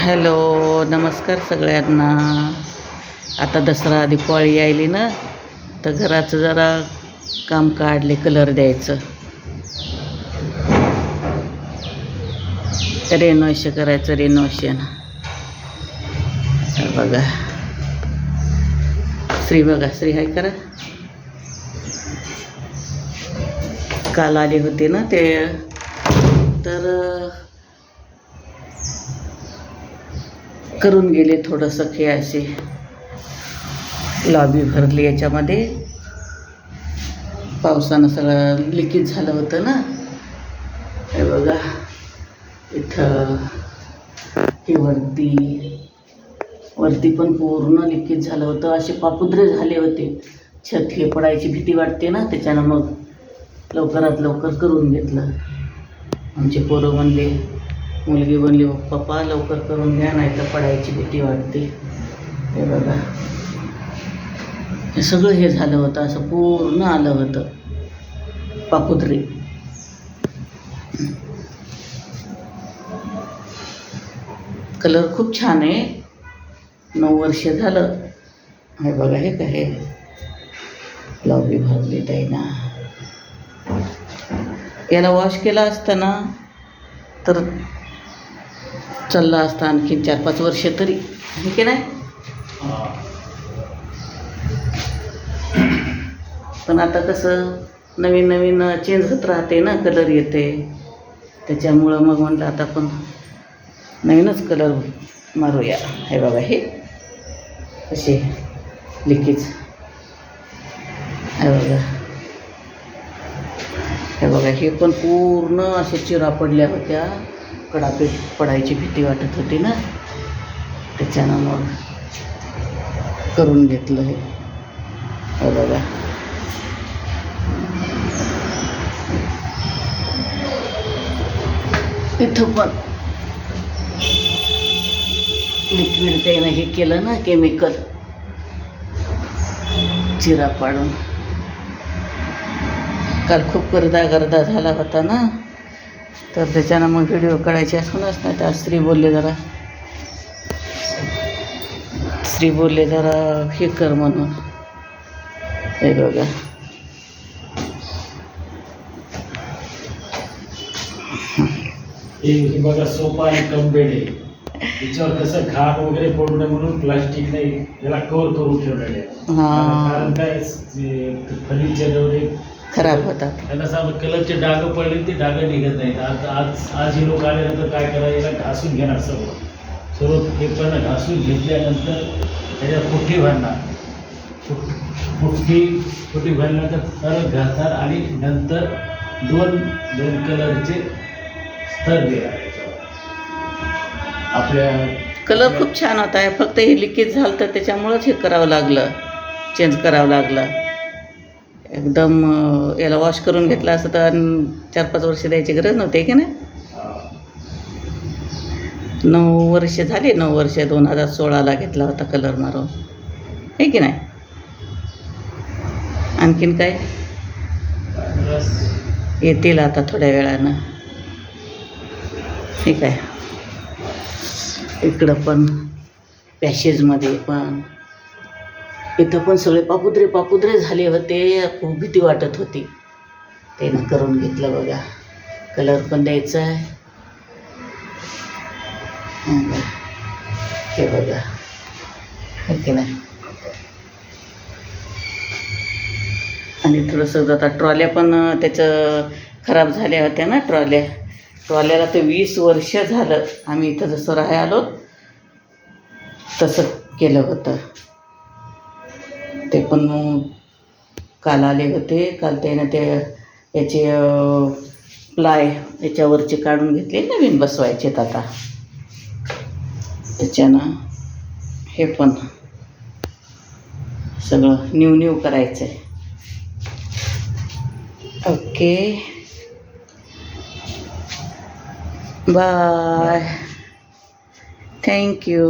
Hello, नमस्कार सगळ्यांना. आता दसरा दिवाळी यायली ना, तर घराचं जरा काम काढले, कलर द्यायचं, रेनोवेशन करायचं. रेनोवेशन बघा, श्री बघा, श्री हाय करा. काल आले होते ना ते, तर करून गेले थोडंसं हे असे लॉबी भरली. याच्यामध्ये पावसानं सगळं लिकेज झालं होतं ना. हे बघा, इथं हे वरती पण पूर्ण लिकेज झालं होतं. असे पापुद्रे झाले होते. छत हे पडायची भीती वाटते ना, त्याच्यानं मग लवकरात लवकर करून घेतलं. आमचे पोरं म्हणले, मुलगी म्हणली, पप्पा लवकर करून घ्या, नाही तर पडायची भीती वाटते. हे बघा, हे सगळं हे झालं होतं, असं पूर्ण आलं होतं पापुद्रे. कलर खूप छान आहे. 9 वर्ष झालं. हे बघा, हे काय लॉबी भरली ना. याला वॉश केला असतं ना तर चालला असता आणखीन 4-5 वर्ष तरी, हे की नाही. पण आता कसं नवीन नवीन चेंज होत राहते ना, कलर येते, त्याच्यामुळं मग म्हटलं आता आपण नवीनच कलर मारूया. हे बघा, हे असे लिकेज. हे बघा, हे बघा, हे पण पूर्ण अशा चिरा पडल्या होत्या. कडापीठ पडायची भीती वाटत होती ना, त्याच्यानं मग करून घेतलं हे. हे बघा, इथं पण लिक्विड त्यानं हे केलं ना, केमिकल, चिरा पाडून. काल खूप गर्दा झाला होता ना, तर त्याच्यानं मग व्हिडिओ काढायचे असूनच नाही. तर श्री बोलले जरा हे कर म्हणून. हे बघा, हे बघा, सोफा आणि कंबेड आहे. त्याच्यावर कसं घाट वगैरे पडू नये म्हणून प्लास्टिक नाही याला कव्हर करून ठेवलेलं आहे. कारण काय, फर्निचर वगैरे खराब होतात. त्यांना सांग कलरचे डाग पडले, ते डाग निघत नाहीत. आज हे लोक आल्यानंतर काय करायचं, याला घासून घेणार सर्व हे पण घासून घेतल्यानंतर त्याच्यात पुठी भरणार. पुठी भरल्यानंतर परत घासणार आणि नंतर दोन कलरचे स्तर देणार. आपल्या कलर खूप छान होता आहे, फक्त हे लिकेज झालं तर त्याच्यामुळंच हे करावं लागलं, चेंज करावं लागलं. एकदम याला वॉश करून घेतला असतं तर 4-5 वर्ष द्यायची गरज नव्हती, की नाही. 9 वर्ष झाली. 9 वर्ष 2016ला घेतला होता कलर मारून, हे की नाही. आणखीन काय येतील आता थोड्या वेळानं. ठीक आहे. इकडं पण पॅसेजमध्ये पण, इथं पण सगळे पापुद्रे झाले होते. खूप भीती वाटत होती. त्यानं करून घेतलं. बघा, कलर पण द्यायचा आहे. हे बघा, ओके नाही. आणि थोडंसं आता ट्रॉल्या पण त्याचं खराब झाल्या होत्या ना. ट्रॉल्याला तर 20 वर्ष झालं. आम्ही इथं जसं राहायला आलो तसं केलं होतं. ते पण काल आले होते. काल त्यानं ते याचे प्लाय याच्यावरचे काढून घेतले, नवीन बसवायचेत आता. त्याच्यानं हे पण सगळं न्यू करायचं आहे. Okay, bye, thank you.